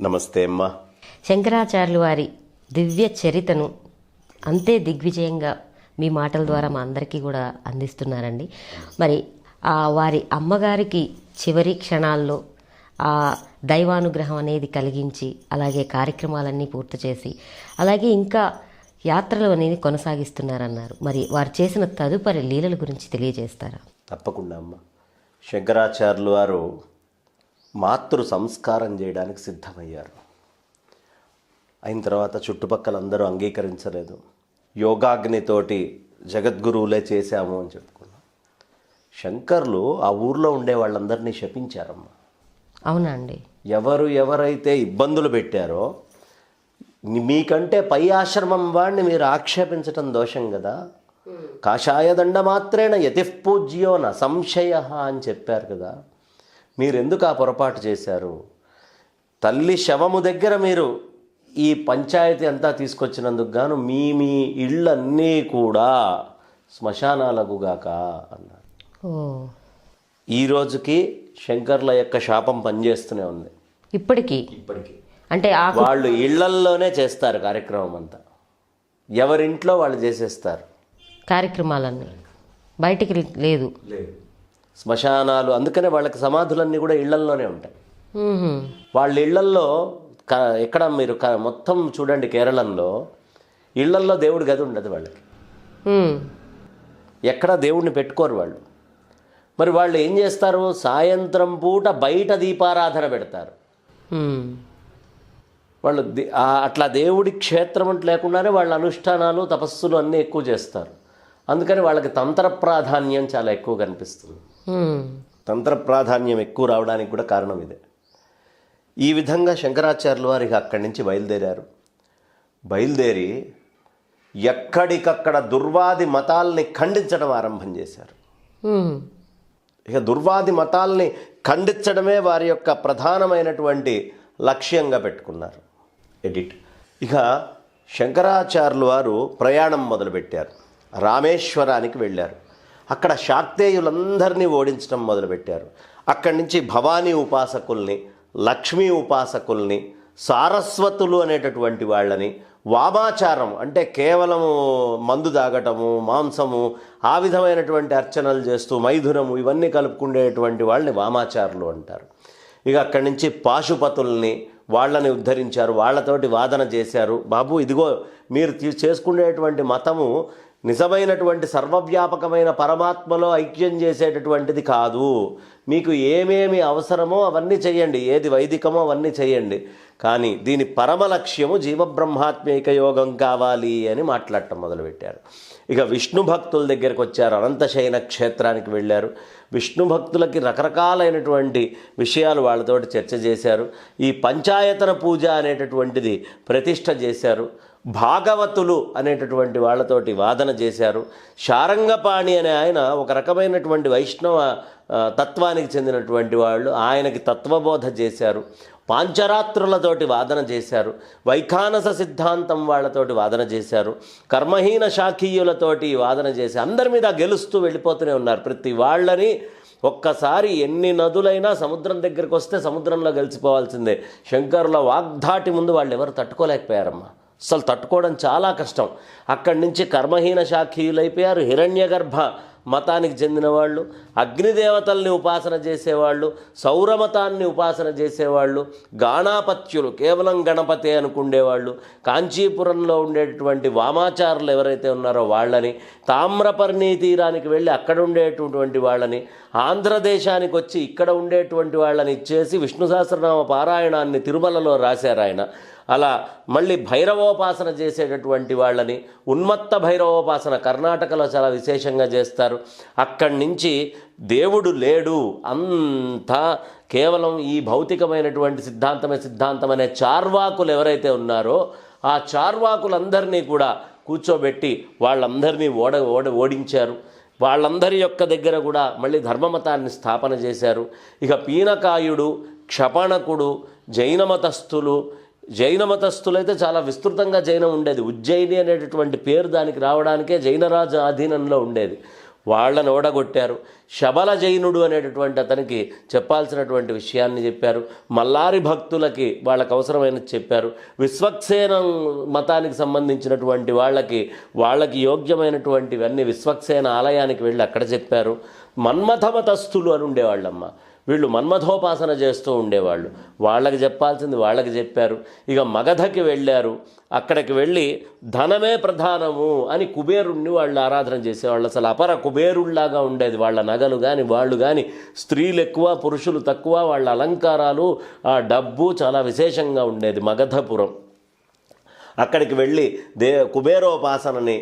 నమస్తే అమ్మా. శంకరాచార్యులు వారి దివ్య చరితను అంతే దిగ్విజయంగా మీ మాటల ద్వారా మా అందరికీ కూడా అందిస్తున్నారండి. మరి వారి అమ్మగారికి చివరి క్షణాల్లో ఆ దైవానుగ్రహం అనేది కలిగించి, అలాగే కార్యక్రమాలన్నీ పూర్తి చేసి, అలాగే ఇంకా యాత్రలు అనేది కొనసాగిస్తున్నారన్నారు. మరి వారు చేసిన తదుపరి లీలల గురించి తెలియజేస్తారా? తప్పకుండా అమ్మ. శంకరాచార్యులు వారు మాతృ సంస్కారం చేయడానికి సిద్ధమయ్యారు. అయిన తర్వాత చుట్టుపక్కల అందరూ అంగీకరించలేదు. యోగాగ్నితోటి జగద్గురువులే చేశాము అని చెప్పుకున్నాం. శంకర్లు ఆ ఊర్లో ఉండే వాళ్ళందరినీ శపించారమ్మా. అవునా అండి? ఎవరైతే ఇబ్బందులు పెట్టారో, మీకంటే పై ఆశ్రమం వాడిని మీరు ఆక్షేపించటం దోషం కదా. కాషాయదండ మాత్రేణ యతిపూజ్యో న సంశయ అని చెప్పారు కదా. మీరెందుకు ఆ పొరపాటు చేశారు? తల్లి శవము దగ్గర మీరు ఈ పంచాయతీ అంతా తీసుకొచ్చినందుకు గాను మీ ఇళ్ళన్నీ కూడా శ్మశానాలకుగాక అన్నారు. ఈ రోజుకి శంకర్ల యొక్క శాపం పనిచేస్తూనే ఉంది. ఇప్పటికీ అంటే వాళ్ళు ఇళ్లల్లోనే చేస్తారు కార్యక్రమం అంతా. ఎవరింట్లో వాళ్ళు చేసేస్తారు కార్యక్రమాలన్నీ, బయటికి లేదు. శ్మశానాలు, అందుకనే వాళ్ళకి సమాధులన్నీ కూడా ఇళ్లల్లోనే ఉంటాయి. వాళ్ళ ఇళ్లల్లో ఎక్కడ మీరు మొత్తం చూడండి, కేరళంలో ఇళ్లల్లో దేవుడి గది ఉండదు వాళ్ళకి. ఎక్కడ దేవుడిని పెట్టుకోరు వాళ్ళు. మరి వాళ్ళు ఏం చేస్తారు? సాయంత్రం పూట బయట దీపారాధన పెడతారు. వాళ్ళు అట్లా దేవుడి క్షేత్రం అంటే లేకుండానే వాళ్ళ అనుష్ఠానాలు, తపస్సులు అన్నీ ఎక్కువ చేస్తారు. అందుకని వాళ్ళకి తంత్ర ప్రాధాన్యం చాలా ఎక్కువ కనిపిస్తుంది. తంత్ర ప్రాధాన్యం ఎక్కువ రావడానికి కూడా కారణం ఇదే. ఈ విధంగా శంకరాచార్యుల వారికి అక్కడి నుంచి బయలుదేరి ఎక్కడికక్కడ దుర్వాది మతాల్ని ఖండించడం ఆరంభం చేశారు. ఇక దుర్వాది మతాల్ని ఖండించడమే వారి యొక్క ప్రధానమైనటువంటి లక్ష్యంగా పెట్టుకున్నారు. ఇక శంకరాచార్యులు వారు ప్రయాణం మొదలుపెట్టారు. రామేశ్వరానికి వెళ్ళారు. అక్కడ శాక్తేయులందరినీ ఓడించడం మొదలుపెట్టారు. అక్కడి నుంచి భవానీ ఉపాసకుల్ని, లక్ష్మీ ఉపాసకుల్ని, సారస్వతులు అనేటటువంటి వాళ్ళని, వామాచారం అంటే కేవలము మందు తాగటము, మాంసము, ఆ విధమైనటువంటి అర్చనలు చేస్తూ మైథునము ఇవన్నీ కలుపుకునేటువంటి వాళ్ళని వామాచారులు అంటారు. ఇక అక్కడి నుంచి పాశుపతుల్ని, వాళ్ళని ఉద్ధరించారు. వాళ్ళతోటి వాదన చేశారు. బాబు, ఇదిగో మీరు చేసుకునేటువంటి మతము నిజమైనటువంటి సర్వవ్యాపకమైన పరమాత్మలో ఐక్యం చేసేటటువంటిది కాదు. మీకు ఏమేమి అవసరమో అవన్నీ చేయండి, ఏది వైదికమో అవన్నీ చేయండి, కానీ దీని పరమ లక్ష్యము జీవబ్రహ్మాత్మీక యోగం కావాలి అని మాట్లాడటం మొదలుపెట్టారు. ఇక విష్ణు భక్తుల దగ్గరికి వచ్చారు. అనంతశయన క్షేత్రానికి వెళ్ళారు. విష్ణు భక్తులకి రకరకాలైనటువంటి విషయాలు వాళ్ళతోటి చర్చ చేశారు. ఈ పంచాయతన పూజ అనేటటువంటిది ప్రతిష్ఠ చేశారు. భాగవతులు అనేటటువంటి వాళ్ళతోటి వాదన చేశారు. శారంగపాణి అనే ఆయన ఒక రకమైనటువంటి వైష్ణవ తత్వానికి చెందినటువంటి వాళ్ళు, ఆయనకి తత్వబోధ చేశారు. పాంచరాత్రులతోటి వాదన చేశారు. వైఖానస సిద్ధాంతం వాళ్ళతోటి వాదన చేశారు. కర్మహీన శాఖీయులతోటి వాదన చేసి అందరి మీద గెలుస్తూ వెళ్ళిపోతూనే ఉన్నారు. ప్రతి వాళ్ళని ఒక్కసారి ఎన్ని నదులైనా సముద్రం దగ్గరికి వస్తే సముద్రంలో గెలిచిపోవాల్సిందే. శంకరుల వాగ్ధాటి ముందు వాళ్ళు ఎవరు తట్టుకోలేకపోయారమ్మా. అసలు తట్టుకోవడం చాలా కష్టం. అక్కడి నుంచి కర్మహీన శాఖీయులైపోయారు. హిరణ్యగర్భ మతానికి చెందిన వాళ్ళు, అగ్నిదేవతల్ని ఉపాసన చేసేవాళ్ళు, సౌరమతాన్ని ఉపాసన చేసేవాళ్ళు, గాణాపత్యులు, కేవలం గణపతే అనుకుండేవాళ్ళు, కాంచీపురంలో ఉండేటటువంటి వామాచారులు ఎవరైతే ఉన్నారో వాళ్ళని, తామ్రపర్ణి తీరానికి వెళ్ళి అక్కడ ఉండేటటువంటి వాళ్ళని, ఆంధ్రదేశానికి వచ్చి ఇక్కడ ఉండేటువంటి వాళ్ళని ఇచ్చేసి విష్ణు సహస్రనామ పారాయణాన్ని తిరుమలలో రాశారు ఆయన. అలా మళ్ళీ భైరవోపాసన చేసేటటువంటి వాళ్ళని, ఉన్మత్త భైరవోపాసన కర్ణాటకలో చాలా విశేషంగా చేస్తారు. అక్కడి నుంచి దేవుడు లేడు, అంతా కేవలం ఈ భౌతికమైనటువంటి సిద్ధాంతం అనే చార్వాకులు ఎవరైతే ఉన్నారో ఆ చార్వాకులందరినీ కూడా కూర్చోబెట్టి వాళ్ళందరినీ ఓడించారు. వాళ్ళందరి యొక్క దగ్గర కూడా మళ్ళీ ధర్మమతాన్ని స్థాపన చేశారు. ఇక పీనకాయుడు, క్షపణకుడు, జైనమతస్థులైతే చాలా విస్తృతంగా జైనం ఉండేది. ఉజ్జయిని అనేటటువంటి పేరు దానికి రావడానికే జైనరాజు ఆధీనంలో ఉండేది. వాళ్ళని ఓడగొట్టారు. శబల జైనుడు అనేటటువంటి అతనికి చెప్పాల్సినటువంటి విషయాన్ని చెప్పారు. మల్లారి భక్తులకి వాళ్ళకి అవసరమైనది చెప్పారు. విశ్వక్సేన మతానికి సంబంధించినటువంటి వాళ్ళకి యోగ్యమైనటువంటివన్నీ విశ్వక్సేన ఆలయానికి వెళ్ళి అక్కడ చెప్పారు. మన్మథమతస్థులు అని ఉండేవాళ్ళమ్మ. వీళ్ళు మన్మథోపాసన చేస్తూ ఉండేవాళ్ళు. వాళ్ళకి చెప్పాల్సింది వాళ్ళకి చెప్పారు. ఇక మగధకి వెళ్ళారు. అక్కడికి వెళ్ళి ధనమే ప్రధానము అని కుబేరుణ్ణి వాళ్ళు ఆరాధన చేసేవాళ్ళు. అసలు అపర కుబేరుళ్లాగా ఉండేది వాళ్ళ నగలు కానీ వాళ్ళు కానీ. స్త్రీలు ఎక్కువ, పురుషులు తక్కువ. వాళ్ళ అలంకారాలు, ఆ డబ్బు చాలా విశేషంగా ఉండేది మగధపురం. అక్కడికి వెళ్ళి కుబేరోపాసనని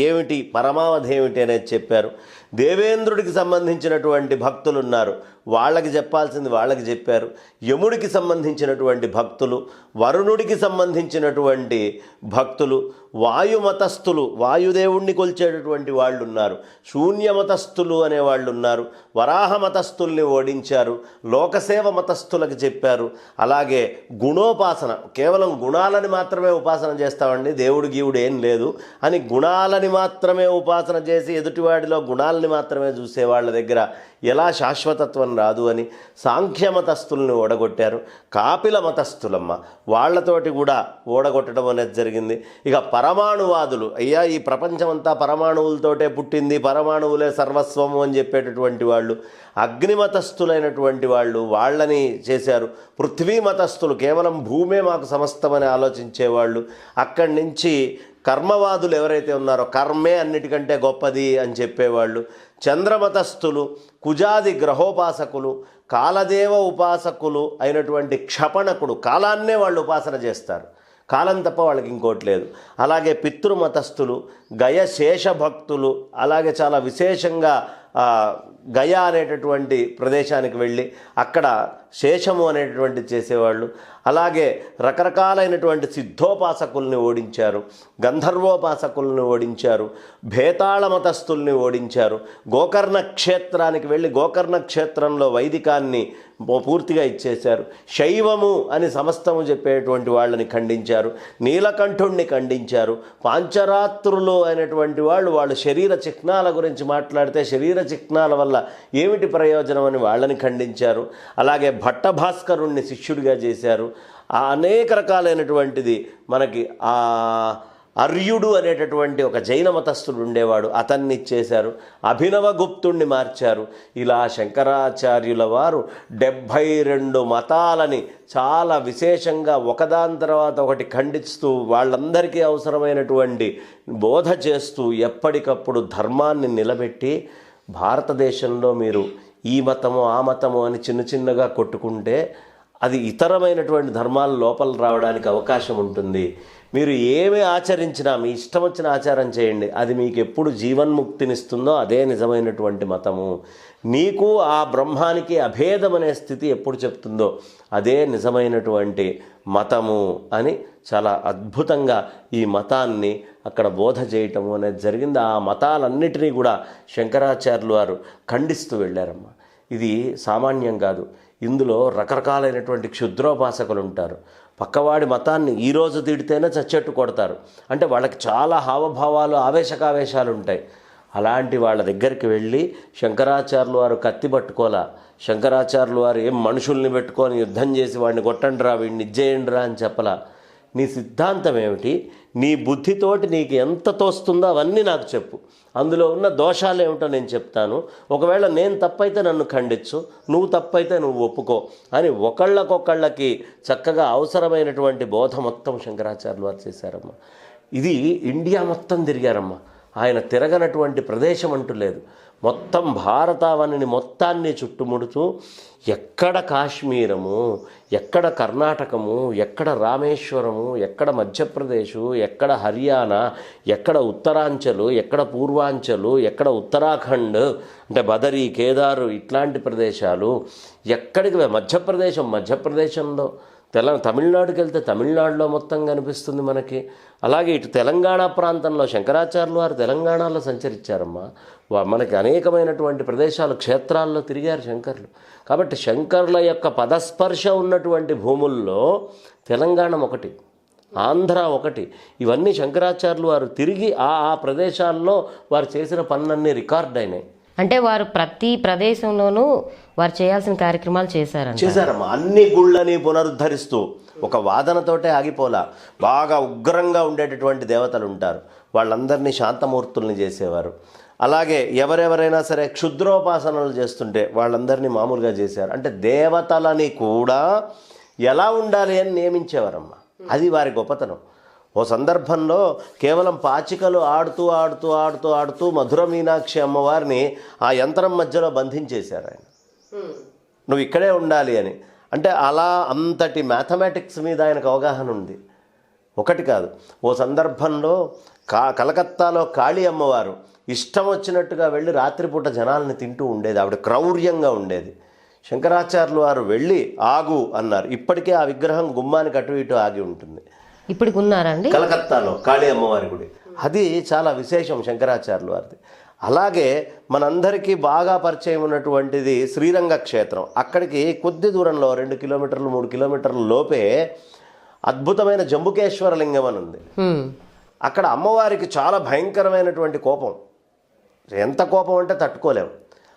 ఏమిటి పరమావధి ఏమిటి అనేది చెప్పారు. దేవేంద్రుడికి సంబంధించినటువంటి భక్తులు ఉన్నారు, వాళ్ళకి చెప్పాల్సింది వాళ్ళకి చెప్పారు. యముడికి సంబంధించినటువంటి భక్తులు, వరుణుడికి సంబంధించినటువంటి భక్తులు, వాయుమతస్థులు, వాయుదేవుణ్ణి కొల్చేటటువంటి వాళ్ళు ఉన్నారు, శూన్యమతస్థులు అనేవాళ్ళు ఉన్నారు, వరాహమతస్థుల్ని ఓడించారు, లోకసేవ మతస్థులకు చెప్పారు. అలాగే గుణోపాసన, కేవలం గుణాలని మాత్రమే ఉపాసన చేస్తామండి, దేవుడు గీవుడు ఏం లేదు అని గుణాలని మాత్రమే ఉపాసన చేసి ఎదుటివాడిలో గుణాలని మాత్రమే చూసే వాళ్ళ దగ్గర ఎలా శాశ్వతత్వం రాదు అని సాంఖ్యమతస్థుల్ని ఓడగొట్టారు. కాపిల మతస్థులమ్మ, వాళ్లతోటి కూడా ఓడగొట్టడం అనేది జరిగింది. ఇక పరమాణువాదులు, అయ్యా ఈ ప్రపంచమంతా పరమాణువులతోటే పుట్టింది, పరమాణువులే సర్వస్వము అని చెప్పేటటువంటి వాళ్ళు, అగ్నిమతస్థులైనటువంటి వాళ్ళని చేశారు. పృథ్వీ మతస్థులు, కేవలం భూమే మాకు సమస్తమని ఆలోచించేవాళ్ళు. అక్కడి నుంచి కర్మవాదులు ఎవరైతే ఉన్నారో కర్మే అన్నిటికంటే గొప్పది అని చెప్పేవాళ్ళు. చంద్రమతస్థులు, కుజాది గ్రహోపాసకులు, కాలదేవ ఉపాసకులు అయినటువంటి క్షపణకుడు, కాలాన్నే వాళ్ళు ఉపాసన చేస్తారు, కాలం తప్ప వాళ్ళకి ఇంకోటి లేదు. అలాగే పితృమతస్థులు, గయశేష భక్తులు, అలాగే చాలా విశేషంగా గయా అనేటటువంటి ప్రదేశానికి వెళ్ళి అక్కడ శేషము అనేటటువంటి చేసేవాళ్ళు. అలాగే రకరకాలైనటువంటి సిద్ధోపాసకుల్ని ఓడించారు, గంధర్వోపాసకుల్ని ఓడించారు, భేతాళ మతస్థుల్ని ఓడించారు. గోకర్ణ క్షేత్రానికి వెళ్ళి గోకర్ణ క్షేత్రంలో వైదికాన్ని పూర్తిగా ఇచ్చేశారు. శైవము అని సమస్తము చెప్పేటువంటి వాళ్ళని ఖండించారు. నీలకంఠుణ్ణి ఖండించారు. పాంచరాత్రులు అయినటువంటి వాళ్ళు శరీర చిహ్నాల గురించి మాట్లాడితే శరీర చిహ్నాల వల్ల ఏమిటి ప్రయోజనం అని వాళ్ళని ఖండించారు. అలాగే భట్టభాస్కరుణ్ణి శిష్యుడిగా చేశారు. అనేక రకాలైనటువంటిది మనకి అర్యుడు అనేటటువంటి ఒక జైన మతస్థుడు ఉండేవాడు, అతన్ని ఇచ్చేశారు. అభినవగుప్తుణ్ణి మార్చారు. ఇలా శంకరాచార్యుల వారు 72 మతాలని చాలా విశేషంగా ఒకదాని తర్వాత ఒకటి ఖండిస్తూ వాళ్ళందరికీ అవసరమైనటువంటి బోధ చేస్తూ ఎప్పటికప్పుడు ధర్మాన్ని నిలబెట్టి, భారతదేశంలో మీరు ఈ మతము ఆ మతము అని చిన్నగా కొట్టుకుంటే అది ఇతరమైనటువంటి ధర్మాల లోపల రావడానికి అవకాశం ఉంటుంది. మీరు ఏమి ఆచరించినా మీ ఇష్టం వచ్చిన ఆచారం చేయండి, అది మీకు ఎప్పుడు జీవన్ముక్తినిస్తుందో అదే నిజమైనటువంటి మతము. నీకు ఆ బ్రహ్మానికి అభేదం అనే స్థితి ఎప్పుడు చెప్తుందో అదే నిజమైనటువంటి మతము అని చాలా అద్భుతంగా ఈ మతాన్ని అక్కడ బోధ చేయటము అనేది జరిగింది. ఆ మతాలన్నిటినీ కూడా శంకరాచార్యులు వారు ఖండిస్తూ వెళ్ళారమ్మ. ఇది సామాన్యం కాదు. ఇందులో రకరకాలైనటువంటి క్షుద్రోపాసకులు ఉంటారు. పక్కవాడి మతాన్ని ఈరోజు తిడితేనే చచ్చెట్టు కొడతారు. అంటే వాళ్ళకి చాలా హావభావాలు, ఆవేశాలు ఉంటాయి. అలాంటి వాళ్ళ దగ్గరికి వెళ్ళి శంకరాచార్యులు వారు కత్తి పట్టుకోలా, శంకరాచార్యులు వారు ఏం మనుషుల్ని పెట్టుకొని యుద్ధం చేసి వాడిని కొట్టండిరా, వీడిని ఇచ్చేయండిరా అని చెప్పలా. నీ సిద్ధాంతం ఏమిటి, నీ బుద్ధితోటి నీకు ఎంత తోస్తుందో అవన్నీ నాకు చెప్పు, అందులో ఉన్న దోషాలు ఏమిటో నేను చెప్తాను, ఒకవేళ నేను తప్పైతే నన్ను ఖండించు, నువ్వు తప్పైతే నువ్వు ఒప్పుకో అని ఒకళ్ళకొకళ్ళకి చక్కగా అవసరమైనటువంటి బోధ మొత్తం శంకరాచార్యులు వారు చేశారమ్మ. ఇది ఇండియా మొత్తం తిరిగారమ్మ. ఆయన తిరగనటువంటి ప్రదేశం అంటూ లేదు. మొత్తం భారతావనిని మొత్తాన్ని చుట్టుముడుతూ ఎక్కడ కాశ్మీరము, ఎక్కడ కర్ణాటకము, ఎక్కడ రామేశ్వరము, ఎక్కడ మధ్యప్రదేశు, ఎక్కడ హర్యానా, ఎక్కడ ఉత్తరాంచలు, ఎక్కడ పూర్వాంచలు, ఎక్కడ ఉత్తరాఖండ్ అంటే బదరి, కేదారు ఇట్లాంటి ప్రదేశాలు, ఎక్కడికి మధ్యప్రదేశంలో తమిళనాడుకి వెళ్తే తమిళనాడులో మొత్తం కనిపిస్తుంది మనకి. అలాగే ఇటు తెలంగాణ ప్రాంతంలో శంకరాచార్యులు వారు తెలంగాణలో సంచరించారమ్మా. మనకి అనేకమైనటువంటి ప్రదేశాలు, క్షేత్రాల్లో తిరిగారు శంకర్లు. కాబట్టి శంకర్ల యొక్క పదస్పర్శ ఉన్నటువంటి భూముల్లో తెలంగాణ ఒకటి. ఆంధ్ర ఒకటి. ఇవన్నీ శంకరాచార్యులు వారు తిరిగి ఆ ప్రదేశాల్లో వారు చేసిన పనులన్నీ రికార్డ్ అయినాయి. అంటే వారు ప్రతి ప్రదేశంలోనూ వారు చేయాల్సిన కార్యక్రమాలు చేశారమ్మా. అన్ని గుళ్ళని పునరుద్ధరిస్తూ ఒక వాదనతోటే ఆగిపోలా. బాగా ఉగ్రంగా ఉండేటటువంటి దేవతలు ఉంటారు, వాళ్ళందరినీ శాంతమూర్తుల్ని చేసేవారు. అలాగే ఎవరెవరైనా సరే క్షుద్రోపాసనలు చేస్తుంటే వాళ్ళందరినీ మామూలుగా చేశారు. అంటే దేవతలని కూడా ఎలా ఉండాలి అని నియమించేవారమ్మా. అది వారి గొప్పతనం. ఓ సందర్భంలో కేవలం పాచికలు ఆడుతూ ఆడుతూ ఆడుతూ ఆడుతూ మధుర మీనాక్షి అమ్మవారిని ఆ యంత్రం మధ్యలో బంధించేశారు ఆయన, నువ్వు ఇక్కడే ఉండాలి అని. అంటే అలా అంతటి మ్యాథమెటిక్స్ మీద ఆయనకు అవగాహన ఉంది. ఒకటి కాదు, ఓ సందర్భంలో కలకత్తాలో కాళీ అమ్మవారు ఇష్టం వచ్చినట్టుగా వెళ్ళి రాత్రిపూట జనాల్ని తింటూ ఉండేది. ఆవిడ క్రౌర్యంగా ఉండేది. శంకరాచార్యులు వారు వెళ్ళి ఆగు అన్నారు. ఇప్పటికే ఆ విగ్రహం గుమ్మానికి అటు ఇటు ఆగి ఉంటుంది. ఇప్పటికి ఉన్నారండి కలకత్తాలో కాళీ అమ్మవారి గుడి. అది చాలా విశేషం శంకరాచార్యులు వారిది. అలాగే మనందరికీ బాగా పరిచయం ఉన్నటువంటిది శ్రీరంగ క్షేత్రం. అక్కడికి కొద్ది దూరంలో 2 కిలోమీటర్లు 3 కిలోమీటర్ల లోపే అద్భుతమైన జంబుకేశ్వర లింగం అని ఉంది. అక్కడ అమ్మవారికి చాలా భయంకరమైనటువంటి కోపం. ఎంత కోపం అంటే తట్టుకోలేము.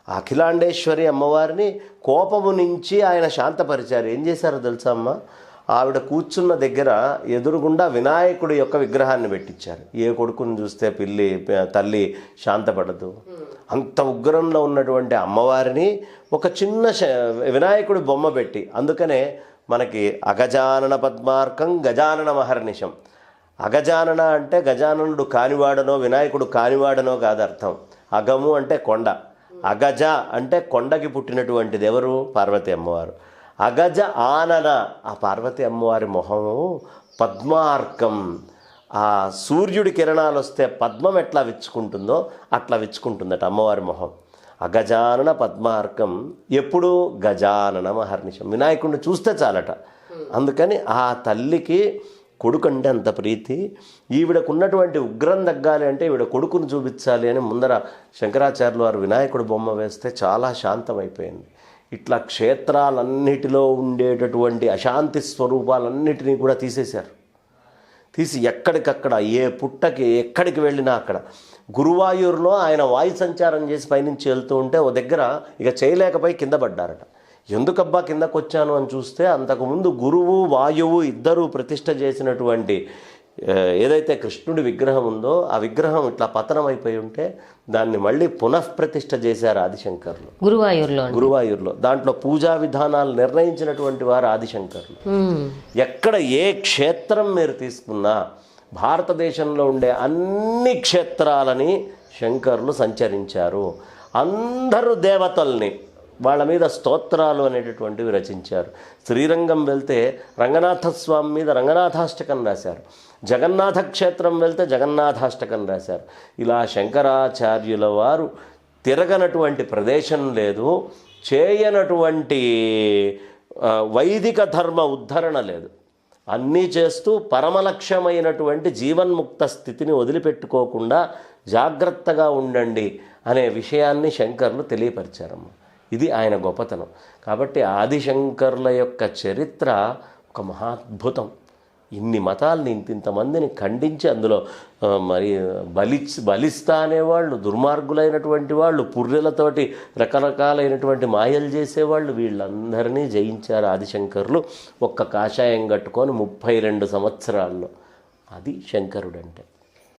అఖిలాండేశ్వరి అమ్మవారిని కోపము నుంచి ఆయన శాంతపరిచారు. ఏం చేశారో తెలుసా అమ్మ? ఆవిడ కూర్చున్న దగ్గర ఎదురుగుండా వినాయకుడి యొక్క విగ్రహాన్ని పెట్టించారు. ఏ కొడుకుని చూస్తే తల్లి శాంతపడదు. అంత ఉగ్రంలో ఉన్నటువంటి అమ్మవారిని ఒక చిన్న వినాయకుడి బొమ్మ పెట్టి, అందుకనే మనకి అగజానన పద్మార్కం గజానన మహర్నిశం. అగజానన అంటే గజాననుడు కానివాడనో వినాయకుడు కానివాడనో కాదు అర్థం. అగము అంటే కొండ, అగజ అంటే కొండకి పుట్టినటువంటిది ఎవరు? పార్వతి అమ్మవారు. అగజ ఆనన, ఆ పార్వతి అమ్మవారి మొహము పద్మార్కం. ఆ సూర్యుడి కిరణాలు వస్తే పద్మం ఎట్లా విచ్చుకుంటుందో అట్లా విచ్చుకుంటుందట అమ్మవారి మొహం. అగజానన పద్మార్కం. ఎప్పుడు? గజానన మహర్నిశం. వినాయకుడిని చూస్తే చాలట. అందుకని ఆ తల్లికి కొడుకంటే అంత ప్రీతి. ఈవిడకున్నటువంటి ఉగ్రం తగ్గాలి అంటే ఈవిడ కొడుకును చూపించాలి అని ముందర శంకరాచార్యులు వారు వినాయకుడు బొమ్మ వేస్తే చాలా శాంతమైపోయింది. ఇట్లా క్షేత్రాలన్నిటిలో ఉండేటటువంటి అశాంతి స్వరూపాలన్నిటినీ కూడా తీసేశారు. తీసి ఎక్కడికక్కడ ఏ పుట్టకి ఎక్కడికి వెళ్ళినా అక్కడ. గురువాయూరులో ఆయన వాయు సంచారం చేసి పైనుంచి వెళ్తూ ఉంటే ఓ దగ్గర ఇక చేయలేకపోయి కింద పడ్డారట. ఎందుకబ్బా కిందకు వచ్చాను అని చూస్తే అంతకుముందు గురువు వాయువు ఇద్దరూ ప్రతిష్ఠ చేసినటువంటి ఏదైతే కృష్ణుడి విగ్రహం ఉందో ఆ విగ్రహం ఇట్లా పతనం అయిపోయి ఉంటే దాన్ని మళ్ళీ పునఃప్రతిష్ఠ చేశారు ఆదిశంకర్లు గురువాయూరులో. దాంట్లో పూజా విధానాలు నిర్ణయించినటువంటి వారు ఆదిశంకర్లు. ఎక్కడ ఏ క్షేత్రం మీరు తీసుకున్నా భారతదేశంలో ఉండే అన్ని క్షేత్రాలని శంకర్లు సంచరించారు. అందరూ దేవతల్ని వాళ్ళ మీద స్తోత్రాలు అనేటటువంటివి రచించారు. శ్రీరంగం వెళ్తే రంగనాథస్వామి మీద రంగనాథాష్టకం రాశారు. జగన్నాథ క్షేత్రం వెళ్తే జగన్నాథాష్టకం రాశారు. ఇలా శంకరాచార్యుల వారు తిరగనటువంటి ప్రదేశం లేదు, చేయనటువంటి వైదిక ధర్మ ఉద్ధరణ లేదు. అన్నీ చేస్తూ పరమలక్ష్యమైనటువంటి జీవన్ముక్త స్థితిని వదిలిపెట్టుకోకుండా జాగ్రత్తగా ఉండండి అనే విషయాన్ని శంకర్లు తెలియపరిచారమ్మ. ఇది ఆయన గొప్పతనం. కాబట్టి ఆదిశంకర్ల యొక్క చరిత్ర ఒక మహాద్భుతం. ఇన్ని మతాల్ని ఇంతమందిని ఖండించి అందులో మరి బలిస్తా అనేవాళ్ళు, దుర్మార్గులైనటువంటి వాళ్ళు, పుర్రెలతోటి రకరకాలైనటువంటి మాయలు చేసేవాళ్ళు, వీళ్ళందరినీ జయించారు ఆదిశంకర్లు ఒక్క కాషాయం కట్టుకొని 32 సంవత్సరాల్లో. అది శంకరుడంటే.